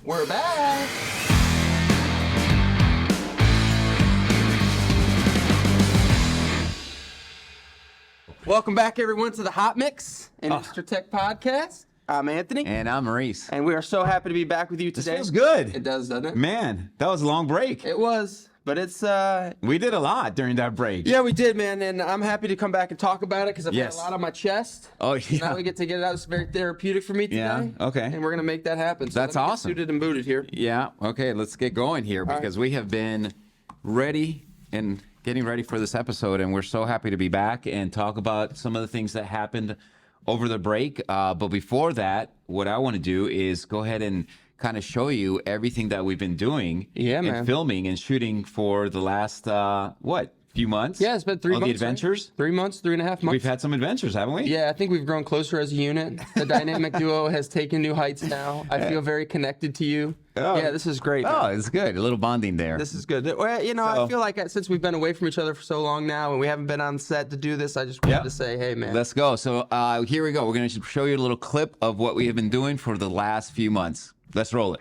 We're back. Welcome back, everyone, to the Hot Mix Industry Tech Podcast. I'm Anthony. And I'm Maurice. And we are so happy to be back with you today. This feels good. It does, doesn't it? Man, that was a long break. It was, but it's... We did a lot during that break. Yeah, we did, man, and I'm happy to come back and talk about it because I've got a lot on my chest. Oh, yeah. Now we get to get it out. It's very therapeutic for me today. Yeah, okay. And we're going to make that happen. So That's let me get awesome. suited and booted here. Yeah, okay, let's get going here because we have been ready and getting ready for this episode, and we're so happy to be back and talk about some of the things that happened over the break. But before that, what I want to do is go ahead and kind of show you everything that we've been doing and filming and shooting for the last, few months? Yeah, it's been 3 months. The adventures? Right? 3 months, 3.5 months. We've had some adventures, haven't we? Yeah, I think we've grown closer as a unit. The dynamic duo has taken new heights now. I feel very connected to you. Oh. Yeah, this is great. Oh, Man. it's good. A little bonding there. This is good. Well, I feel like since we've been away from each other for so long now and we haven't been on set to do this, I just wanted to say, hey, man. Let's go. So here we go. We're going to show you a little clip of what we have been doing for the last few months. Let's roll it.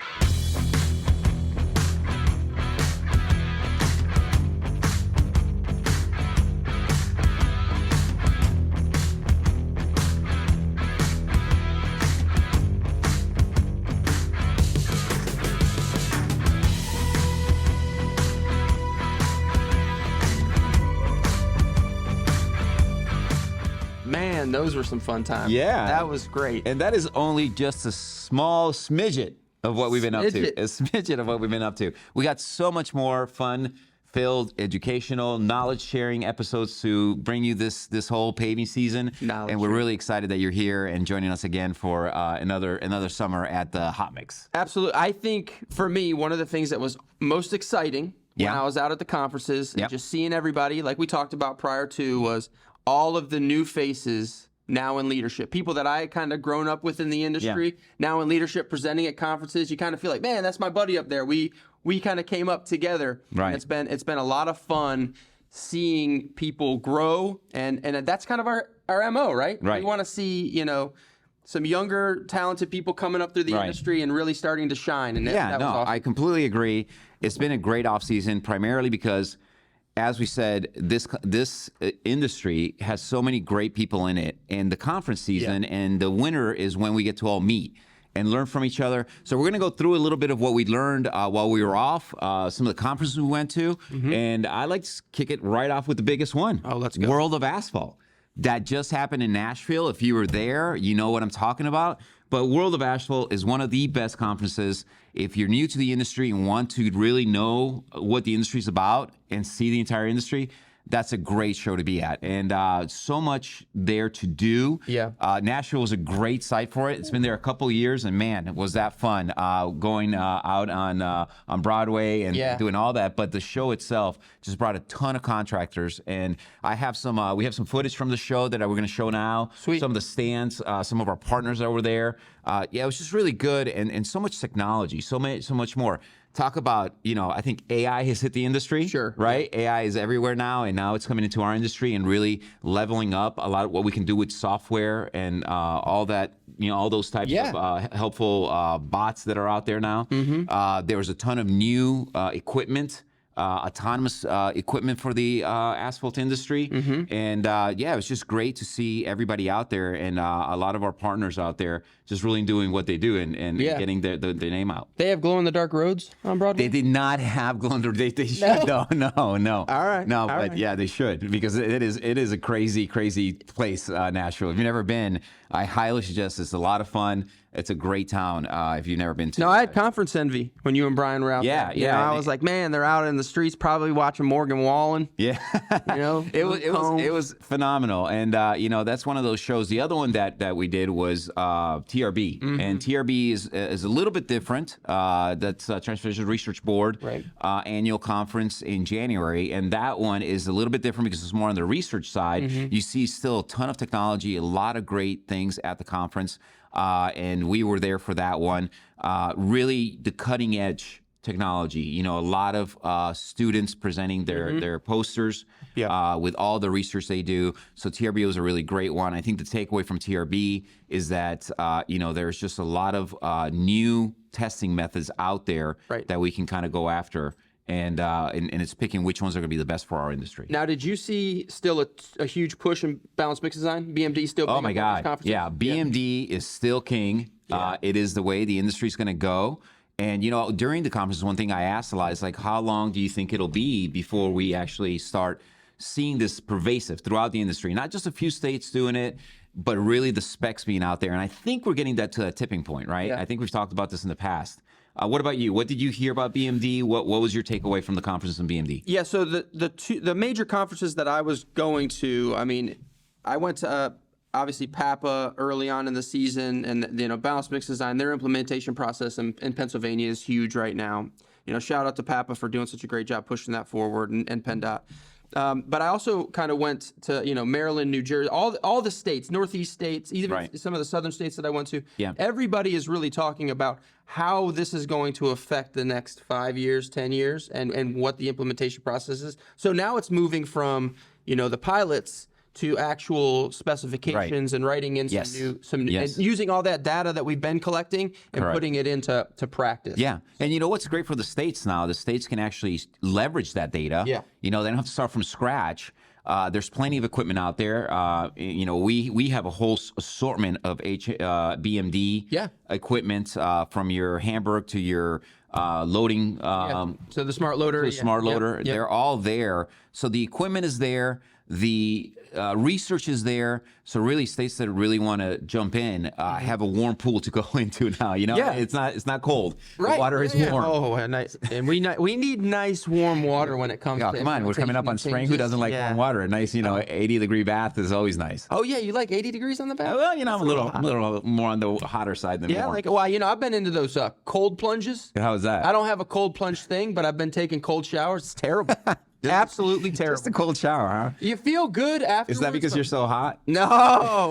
Man, those were some fun times. Yeah. That was great. And that is only just a small smidget of what we've been up to. A smidget of what we've been up to. We got so much more fun-filled, educational, knowledge-sharing episodes to bring you this whole paving season. And we're really excited that you're here and joining us again for another summer at the Hot Mix. Absolutely. I think, for me, one of the things that was most exciting when I was out at the conferences and just seeing everybody, like we talked about prior to, was all of the new faces now in leadership. People that I kind of grown up with in the industry, now in leadership, presenting at conferences. You kind of feel like, man, that's my buddy up there. We kind of came up together. Right. And it's been a lot of fun seeing people grow, and that's kind of our MO, right? Right. We want to see, some younger, talented people coming up through the industry and really starting to shine. And that was awesome. I completely agree. It's been a great offseason, primarily because, as we said, this industry has so many great people in it, and the conference season and the winter is when we get to all meet and learn from each other. So we're going to go through a little bit of what we learned while we were off, some of the conferences we went to, and I like to kick it right off with the biggest one. Oh, let's go. World of Asphalt. That just happened in Nashville. If you were there, you know what I'm talking about. But World of Asphalt is one of the best conferences. If you're new to the industry and want to really know what the industry is about and see the entire industry, that's a great show to be at. And so much there to do. Yeah. Nashville was a great site for it. It's been there a couple of years, and man, was that fun going out on Broadway and doing all that. But the show itself just brought a ton of contractors, and we have some footage from the show that we're going to show now. Sweet. Some of the stands, some of our partners that were there. It was just really good, and so much technology, so much more. Talk about, I think AI has hit the industry. Sure. Right? AI is everywhere now, and now it's coming into our industry and really leveling up a lot of what we can do with software and all that, all those types of helpful bots that are out there now. There was a ton of new equipment. Autonomous equipment for the asphalt industry. And it was just great to see everybody out there and a lot of our partners out there just really doing what they do and getting the name out. They have glow-in-the-dark roads on Broadway? They did not have glow-in-the-dark. They should. No. All right. No, all but right. yeah, they should, because it is a crazy place, Nashville. If you've never been, I highly suggest it. It's a lot of fun. It's a great town if you've never been to. No, I had conference envy when you and Brian were out there. Yeah. I was like, man, they're out in the streets probably watching Morgan Wallen. Yeah. It was phenomenal. And, that's one of those shows. The other one that we did was TRB. And TRB is a little bit different. That's Transportation Research Board annual conference in January. And that one is a little bit different because it's more on the research side. You see still a ton of technology, a lot of great things at the conference. And we were there for that one. Really the cutting edge technology. You know, a lot of students presenting their posters with all the research they do. So TRB was a really great one. I think the takeaway from TRB is that, you know, there's just a lot of new testing methods out there that we can kind of go after. And it's picking which ones are going to be the best for our industry. Now, did you see still a huge push in balanced mix design? BMD still big? Oh my God. Yeah, BMD is still king. It is the way the industry's going to go. And, you know, during the conference, one thing I asked a lot is like, how long do you think it'll be before we actually start seeing this pervasive throughout the industry? Not just a few states doing it, but really the specs being out there. And I think we're getting that to a tipping point, right? I think we've talked about this in the past. What about you? What did you hear about BMD? What was your takeaway from the conferences in BMD? Yeah, so the major conferences that I was going to, I mean, I went to obviously PAPA early on in the season, and you know, balanced mix design, their implementation process in Pennsylvania is huge right now. You know, shout out to PAPA for doing such a great job pushing that forward, and PennDOT. But I also kind of went to, you know, Maryland, New Jersey, all the states, Northeast states, even some of the southern states that I went to. Yeah. Everybody is really talking about how this is going to affect the next 5 years, 10 years, and what the implementation process is. So now it's moving from, you know, the pilots to actual specifications and writing in and using all that data that we've been collecting and putting it into practice. Yeah. And you know what's great for the states now? The states can actually leverage that data. Yeah. You know, they don't have to start from scratch. There's plenty of equipment out there. You know, we have a whole assortment of BMD equipment from your Hamburg to your loading. So the smart loader. Smart loader. They're all there. So the equipment is there. The research is there. So really, states that really want to jump in have a warm pool to go into now. You know, it's not cold. Right. The water is warm. Oh, nice. And we need nice warm water when it comes to come on, we're coming up on spring. Who doesn't like warm water? A nice, 80-degree bath is always nice. Oh yeah, you like 80 degrees on the bath? Well, I'm a little more on the hotter side than warm. I've been into those cold plunges. How is that? I don't have a cold plunge thing, but I've been taking cold showers. It's terrible. Absolutely terrible. Just a cold shower, huh? You feel good afterwards. Is that because you're so hot? No.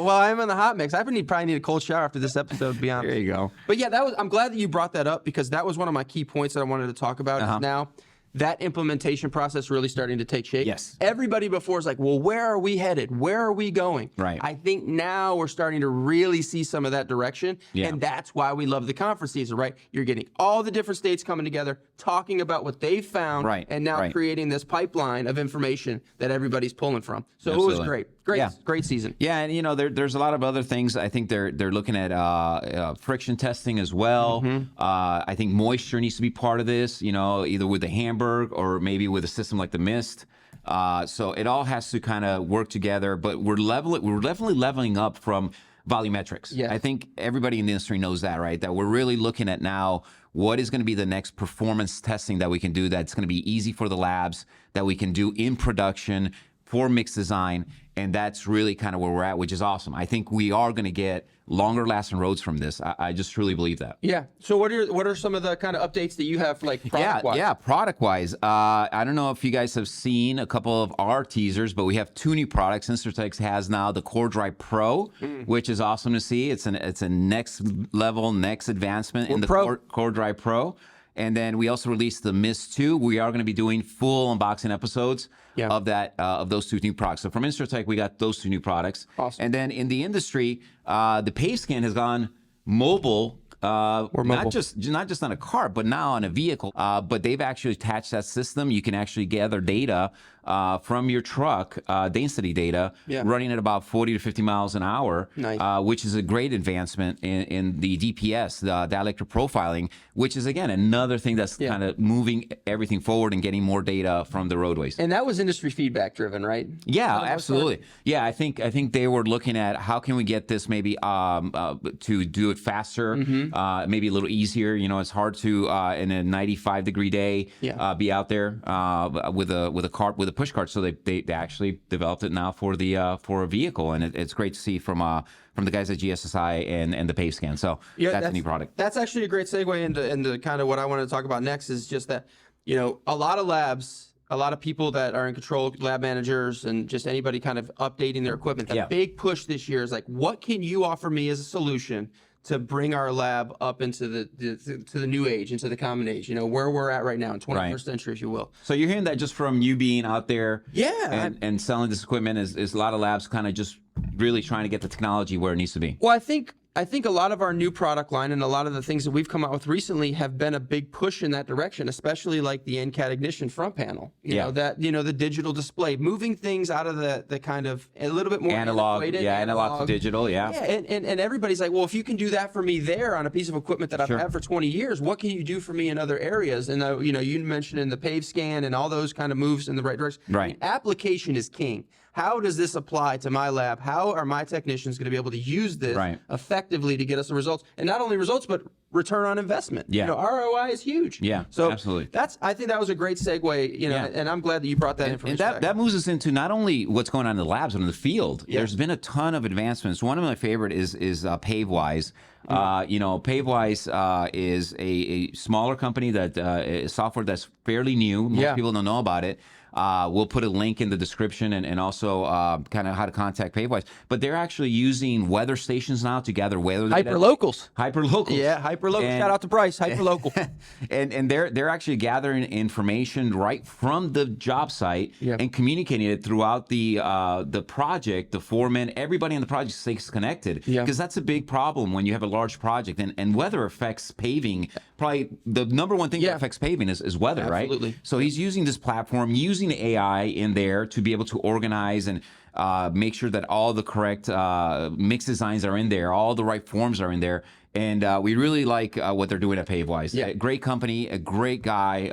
Well, I'm in the hot mix. I probably need a cold shower after this episode, to be honest. There you go. But yeah, I'm glad that you brought that up, because that was one of my key points that I wanted to talk about. Is now that implementation process really starting to take shape. Yes. Everybody before is like, well, where are we headed? Where are we going? Right. I think now we're starting to really see some of that direction. Yeah. And that's why we love the conference season, right? You're getting all the different states coming together, talking about what they've found, and now creating this pipeline of information that everybody's pulling from. So it was great. Great season. Yeah, and there's a lot of other things. I think they're looking at friction testing as well. I think moisture needs to be part of this. Either with the Hamburg or maybe with a system like the Mist. So it all has to kind of work together. But we're definitely leveling up from volumetrics. I think everybody in the industry knows that, right? That we're really looking at now what is going to be the next performance testing that we can do that's going to be easy for the labs, that we can do in production for mixed design. And that's really kind of where we're at, which is awesome. I think we are going to get longer lasting roads from this. I just truly believe that. Yeah. So what are some of the kind of updates that you have for product-wise? Yeah, product-wise. I don't know if you guys have seen a couple of our teasers, but we have 2 new products. Instratex has now the CoreDry Pro, which is awesome to see. It's a next level, next advancement in the CoreDry Pro. And then we also released the Mist 2. We are going to be doing full unboxing episodes of those 2 new products. So from Instratech, we got those 2 new products. Awesome. And then in the industry, the PaveScan has gone mobile. Not just on a car, but now on a vehicle. But they've actually attached that system. You can actually gather data from your truck, density data, running at about 40 to 50 miles an hour, which is a great advancement in the DPS, the dielectric profiling, which is, again, another thing that's kind of moving everything forward and getting more data from the roadways. And that was industry feedback driven, right? Yeah, absolutely. Yeah, I think they were looking at how can we get this maybe to do it faster, maybe a little easier. It's hard to in a 95-degree day be out there with a push cart. So they actually developed it now for a vehicle, and it's great to see from the guys at GSSI and the PaveScan. So that's a new product. That's actually a great segue into kind of what I wanted to talk about next. Is just that a lot of labs, a lot of people that are in control, lab managers, and just anybody kind of updating their equipment. The big push this year is like, what can you offer me as a solution to bring our lab up into the new age, into the common age, where we're at right now in 21st century, if you will. So you're hearing that just from you being out there and selling this equipment is a lot of labs kind of just really trying to get the technology where it needs to be. Well, I think a lot of our new product line and a lot of the things that we've come out with recently have been a big push in that direction, especially like the NCAT Ignition front panel. The digital display, moving things out of the kind of a little bit more analog to digital, and everybody's like, well, if you can do that for me there on a piece of equipment that I've had for 20 years, what can you do for me in other areas? And you mentioned in the PAVE scan and all those kind of moves in the right direction. Right. I mean, application is king. How does this apply to my lab? How are my technicians going to be able to use this effectively to get us the results? And not only results, but return on investment. ROI is huge. Yeah, so absolutely. I think that was a great segue, and I'm glad that you brought that information. And that moves us into not only what's going on in the labs, but in the field. There's been a ton of advancements. One of my favorite is PaveWise. PaveWise is a smaller company that is software that's fairly new. Most people don't know about it. We'll put a link in the description and also kind of how to contact PaveWise. But they're actually using weather stations now to gather weather data. Hyperlocals. Yeah, hyperlocal. Shout out to Bryce, hyperlocal. and they're actually gathering information right from the job site and communicating it throughout the project. The foreman, everybody in the project stays connected because that's a big problem when you have a large project and weather affects paving. Probably the number one thing that affects paving is weather, right? So he's using this platform, using AI in there to be able to organize and make sure that all the correct mix designs are in there, all the right forms are in there. And we really like what they're doing at PaveWise. A great company, a great guy,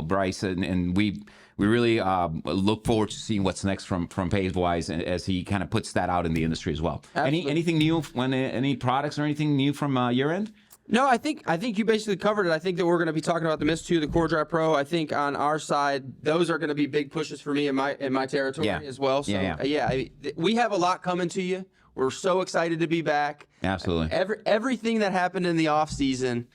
Bryce, and we really look forward to seeing what's next from PaveWise as he kind of puts that out in the industry as well. Anything new, any products or anything new from your end? No, I think you basically covered it. I think that we're going to be talking about the Mist 2, the CoreDrive Pro. I think on our side, those are going to be big pushes for me in my territory as well. So we have a lot coming to you. We're so excited to be back. Absolutely. Everything that happened in the off season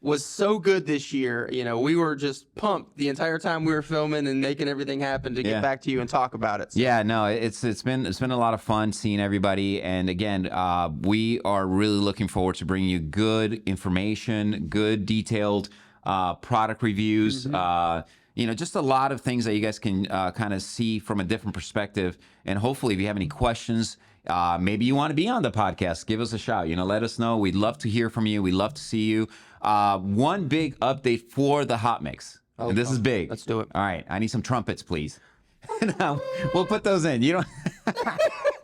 was so good this year. We were just pumped the entire time we were filming and making everything happen to get back to you and talk about it. So. Yeah, no, it's been a lot of fun seeing everybody, and again, we are really looking forward to bringing you good information, good detailed product reviews. Just a lot of things that you guys can kind of see from a different perspective. And hopefully, if you have any questions, maybe you want to be on the podcast, give us a shout. Let us know. We'd love to hear from you. We'd love to see you. One big update for the hot mix. And this is big. Let's do it. All right. I need some trumpets, please. We'll put those in. You don't.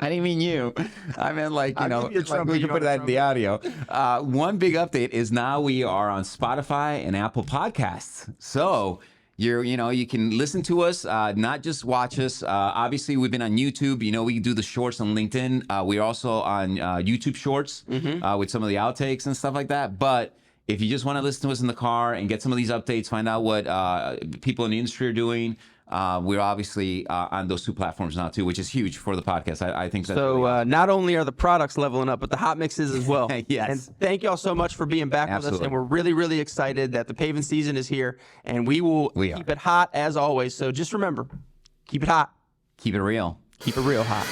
I didn't mean you. I meant we can put that in the audio. One big update is now we are on Spotify and Apple Podcasts. So you can listen to us, not just watch us. Obviously, we've been on YouTube. We do the shorts on LinkedIn. We're also on YouTube Shorts with some of the outtakes and stuff like that. But if you just want to listen to us in the car and get some of these updates, find out what people in the industry are doing, we're obviously on those two platforms now too, which is huge for the podcast. I think that's so. Really not only are the products leveling up, but the hot mixes as well. Yes. And thank y'all so much for being back with us. And we're really, really excited that the paving season is here, and we will keep it hot as always. So just remember, keep it hot, keep it real, keep it real hot.